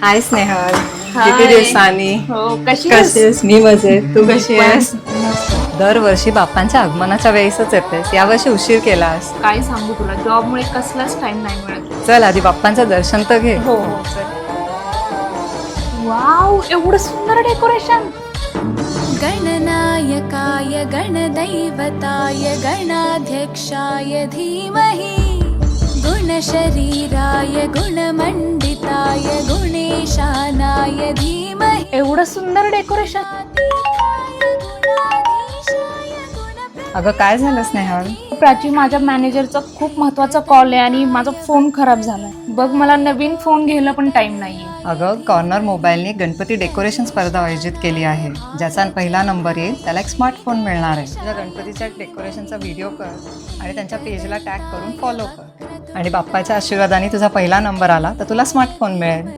हाय स्नेहल, हाय. किती दिवसांनी. हो कशी कशी आहेस? मी मजेत. तू कशी आहेस? दरवर्षी बाप्पांच्या आगमनाच्या वेळेसच येतेस, यावर्षी उशीर केलास. काय सांगू तुला, जॉबमुळे कसलाच टाइम नाही मिळत. चल आधी बाप्पांचं दर्शन तर घे. हो हो वाव, एवढं सुंदर डेकोरेशन. गणनायकाय गणदैवताय गणाध्यक्षाय धीमहि गुणशरीराय गुणमण्डिताय गुणेशानाय धीमहि एवढं सुंदर डेकोरेशन. अगं काय झालं स्नेहल? प्राची, माझ्या मॅनेजरचा खूप महत्वाचा कॉल आहे आणि माझा फोन खराब झालाय. बघ, मला नवीन फोन घ्यायला पण टाइम नाहीये. अगं कॉर्नर मोबाईलने गणपती डेकोरेशन स्पर्धा आयोजित केली आहे. ज्याचा पहिला नंबर येईल त्याला एक स्मार्टफोन मिळणार आहे. तुझ्या गणपतीच्या डेकोरेशनचा व्हिडिओ कर आणि त्यांच्या पेजला टॅग करून फॉलो कर. आणि बाप्पाच्या आशीर्वादाने तुझा पहिला नंबर आला तर तुला स्मार्टफोन मिळेल.